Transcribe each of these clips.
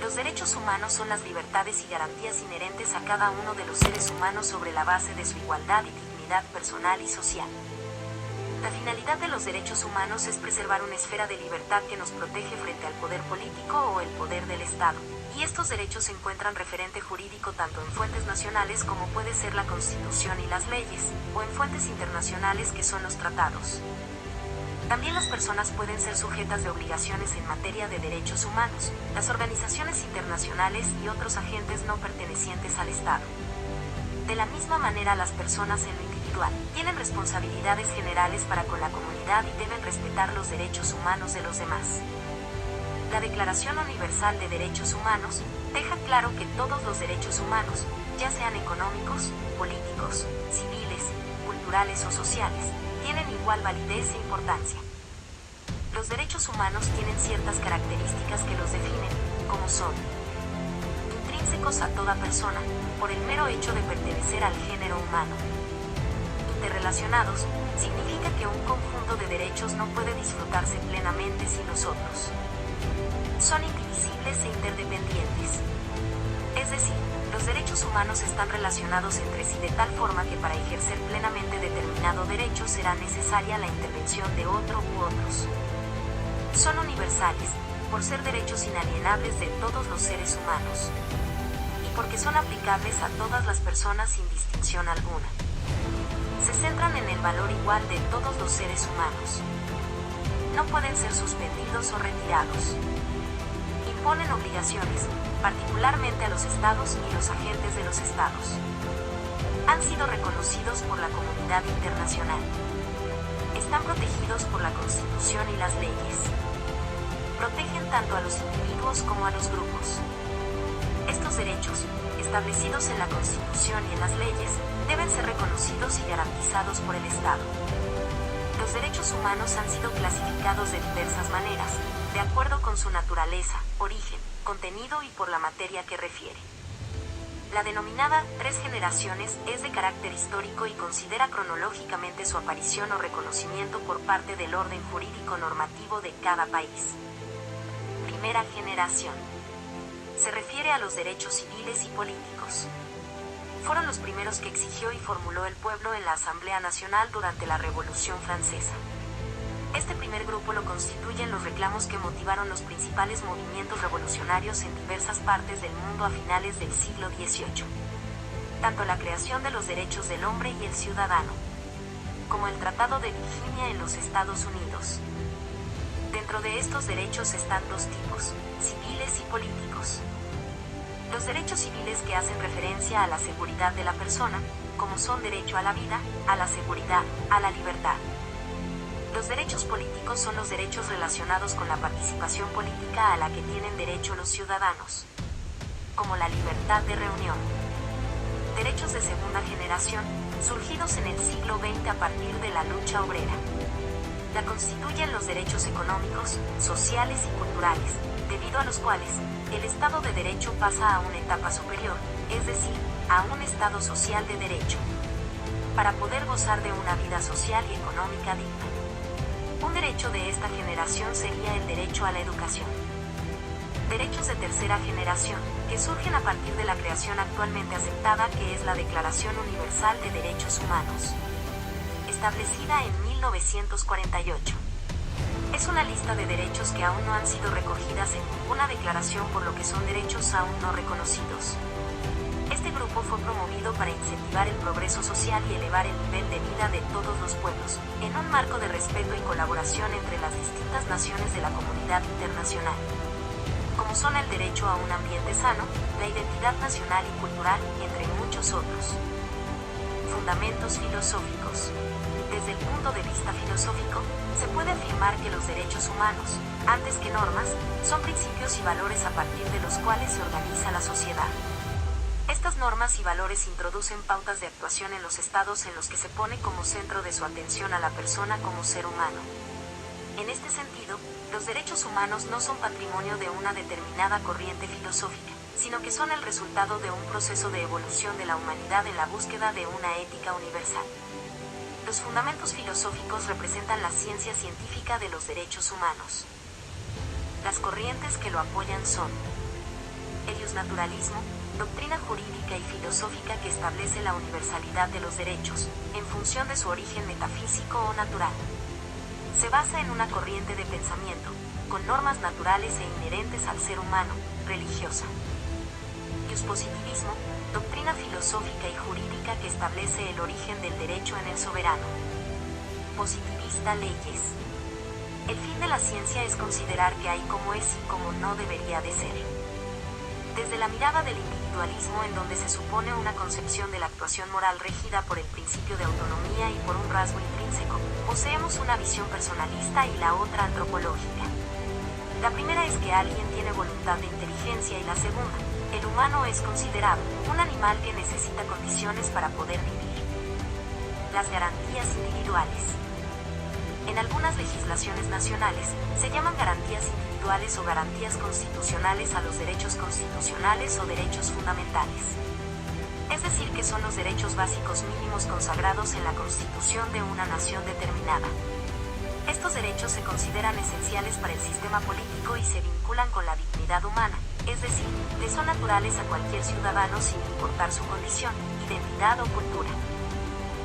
Los derechos humanos son las libertades y garantías inherentes a cada uno de los seres humanos sobre la base de su igualdad y dignidad personal y social. La finalidad de los derechos humanos es preservar una esfera de libertad que nos protege frente al poder político o el poder del Estado, y estos derechos encuentran referente jurídico tanto en fuentes nacionales como puede ser la Constitución y las leyes, o en fuentes internacionales que son los tratados. También las personas pueden ser sujetas de obligaciones en materia de derechos humanos, las organizaciones internacionales y otros agentes no pertenecientes al Estado. De la misma manera, las personas en lo individual tienen responsabilidades generales para con la comunidad y deben respetar los derechos humanos de los demás. La Declaración Universal de Derechos Humanos deja claro que todos los derechos humanos, ya sean económicos, políticos, civiles, culturales o sociales, tienen igual validez e importancia. Los derechos humanos tienen ciertas características que los definen, como son intrínsecos a toda persona, por el mero hecho de pertenecer al género humano. Interrelacionados, significa que un conjunto de derechos no puede disfrutarse plenamente sin los otros. Son indivisibles e interdependientes. Es decir, los derechos humanos están relacionados entre sí de tal forma que para ejercer plenamente determinado derecho será necesaria la intervención de otro u otros. Son universales, por ser derechos inalienables de todos los seres humanos, y porque son aplicables a todas las personas sin distinción alguna. Se centran en el valor igual de todos los seres humanos. No pueden ser suspendidos o retirados. Imponen obligaciones, particularmente a los estados y los agentes de los estados. Han sido reconocidos por la comunidad internacional. Están protegidos por la Constitución y las leyes. Protegen tanto a los individuos como a los grupos. Estos derechos, establecidos en la Constitución y en las leyes, deben ser reconocidos y garantizados por el Estado. Los derechos humanos han sido clasificados de diversas maneras, de acuerdo con su naturaleza, origen, contenido y por la materia que refiere. La denominada Tres Generaciones es de carácter histórico y considera cronológicamente su aparición o reconocimiento por parte del orden jurídico normativo de cada país. Primera generación. Se refiere a los derechos civiles y políticos. Fueron los primeros que exigió y formuló el pueblo en la Asamblea Nacional durante la Revolución Francesa. Este primer grupo lo constituyen los reclamos que motivaron los principales movimientos revolucionarios en diversas partes del mundo a finales del siglo XVIII. Tanto la creación de los derechos del hombre y el ciudadano, como el Tratado de Virginia en los Estados Unidos. Dentro de estos derechos están dos tipos, civiles y políticos. Los derechos civiles que hacen referencia a la seguridad de la persona, como son derecho a la vida, a la seguridad, a la libertad. Los derechos políticos son los derechos relacionados con la participación política a la que tienen derecho los ciudadanos, como la libertad de reunión. Derechos de segunda generación, surgidos en el siglo XX a partir de la lucha obrera. La constituyen los derechos económicos, sociales y culturales, debido a los cuales, el Estado de Derecho pasa a una etapa superior, es decir, a un Estado social de derecho, para poder gozar de una vida social y económica digna. Un derecho de esta generación sería el derecho a la educación. Derechos de tercera generación, que surgen a partir de la creación actualmente aceptada que es la Declaración Universal de Derechos Humanos, establecida en 1948. Es una lista de derechos que aún no han sido recogidas en ninguna declaración, por lo que son derechos aún no reconocidos. Este grupo fue promovido para incentivar el progreso social y elevar el nivel de vida de todos los pueblos, en un marco de respeto y colaboración entre las distintas naciones de la comunidad internacional, como son el derecho a un ambiente sano, la identidad nacional y cultural, entre muchos otros. Fundamentos filosóficos. Desde el punto de vista filosófico, se puede afirmar que los derechos humanos, antes que normas, son principios y valores a partir de los cuales se organiza la sociedad. Estas normas y valores introducen pautas de actuación en los estados en los que se pone como centro de su atención a la persona como ser humano. En este sentido, los derechos humanos no son patrimonio de una determinada corriente filosófica, sino que son el resultado de un proceso de evolución de la humanidad en la búsqueda de una ética universal. Los fundamentos filosóficos representan la ciencia científica de los derechos humanos. Las corrientes que lo apoyan son El iusnaturalismo, doctrina jurídica y filosófica que establece la universalidad de los derechos, en función de su origen metafísico o natural. Se basa en una corriente de pensamiento, con normas naturales e inherentes al ser humano, religiosa. Iuspositivismo, doctrina filosófica y jurídica que establece el origen del derecho en el soberano. Positivista, leyes. El fin de la ciencia es considerar que hay como es y como no debería de ser. Desde la mirada del individualismo, en donde se supone una concepción de la actuación moral regida por el principio de autonomía y por un rasgo intrínseco, poseemos una visión personalista y la otra antropológica. La primera es que alguien tiene voluntad de inteligencia y la segunda, el humano es considerado un animal que necesita condiciones para poder vivir. Las garantías individuales. En algunas legislaciones nacionales, se llaman garantías individuales o garantías constitucionales a los derechos constitucionales o derechos fundamentales. Es decir, que son los derechos básicos mínimos consagrados en la Constitución de una nación determinada. Estos derechos se consideran esenciales para el sistema político y se vinculan con la dignidad humana, es decir, le son naturales a cualquier ciudadano sin importar su condición, identidad o cultura.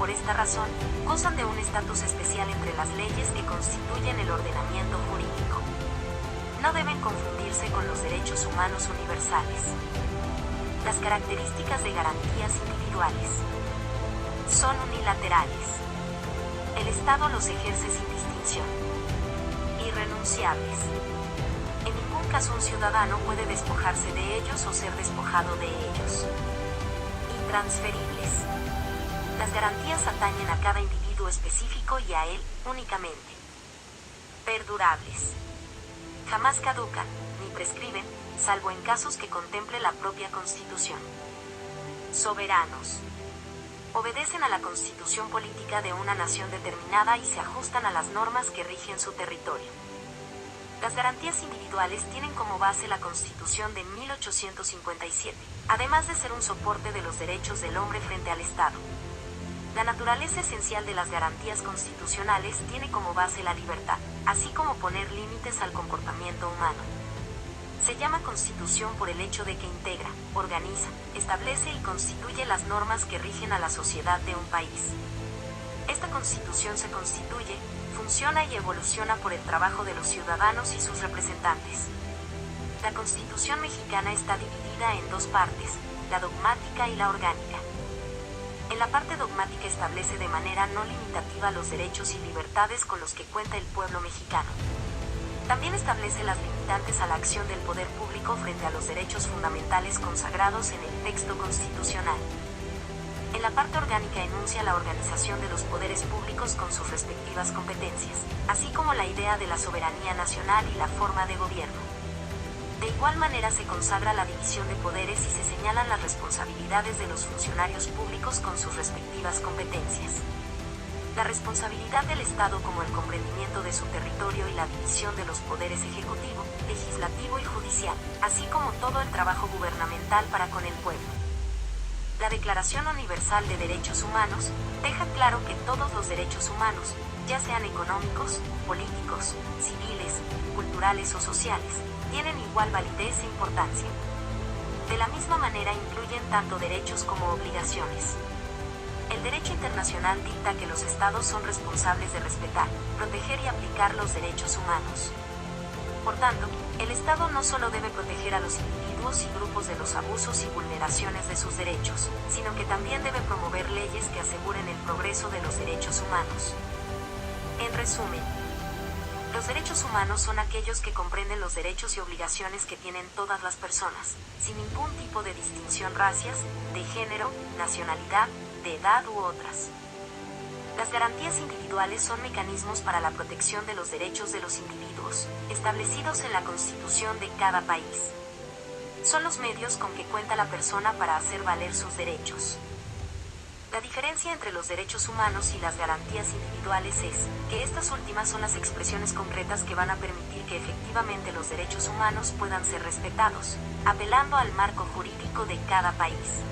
Por esta razón, gozan de un estatus especial entre las leyes que constituyen el ordenamiento jurídico. No deben confundirse con los derechos humanos universales. Las características de garantías individuales. Son unilaterales. El Estado los ejerce sin distinción. Irrenunciables. En ningún caso un ciudadano puede despojarse de ellos o ser despojado de ellos. Intransferibles. Las garantías atañen a cada individuo específico y a él únicamente. Perdurables. Jamás caducan, ni prescriben, salvo en casos que contemple la propia Constitución. Soberanos. Obedecen a la constitución política de una nación determinada y se ajustan a las normas que rigen su territorio. Las garantías individuales tienen como base la Constitución de 1857, además de ser un soporte de los derechos del hombre frente al Estado. La naturaleza esencial de las garantías constitucionales tiene como base la libertad, así como poner límites al comportamiento humano. Se llama Constitución por el hecho de que integra, organiza, establece y constituye las normas que rigen a la sociedad de un país. Esta Constitución se constituye, funciona y evoluciona por el trabajo de los ciudadanos y sus representantes. La Constitución mexicana está dividida en dos partes, la dogmática y la orgánica. En la parte dogmática establece de manera no limitativa los derechos y libertades con los que cuenta el pueblo mexicano. También establece las limitantes a la acción del poder público frente a los derechos fundamentales consagrados en el texto constitucional. En la parte orgánica enuncia la organización de los poderes públicos con sus respectivas competencias, así como la idea de la soberanía nacional y la forma de gobierno. De igual manera se consagra la división de poderes y se señalan las responsabilidades de los funcionarios públicos con sus respectivas competencias. La responsabilidad del Estado como el comprendimiento de su territorio y la división de los poderes ejecutivo, legislativo y judicial, así como todo el trabajo gubernamental para con el pueblo. La Declaración Universal de Derechos Humanos deja claro que todos los derechos humanos, ya sean económicos, políticos, civiles, culturales o sociales, tienen igual validez e importancia. De la misma manera incluyen tanto derechos como obligaciones. El derecho internacional dicta que los estados son responsables de respetar, proteger y aplicar los derechos humanos. Por tanto, el Estado no solo debe proteger a los individuos y grupos de los abusos y vulneraciones de sus derechos, sino que también debe promover leyes que aseguren el progreso de los derechos humanos. En resumen, los derechos humanos son aquellos que comprenden los derechos y obligaciones que tienen todas las personas, sin ningún tipo de distinción racias, de género, nacionalidad, de edad u otras. Las garantías individuales son mecanismos para la protección de los derechos de los individuos, establecidos en la Constitución de cada país. Son los medios con que cuenta la persona para hacer valer sus derechos. La diferencia entre los derechos humanos y las garantías individuales es que estas últimas son las expresiones concretas que van a permitir que efectivamente los derechos humanos puedan ser respetados, apelando al marco jurídico de cada país.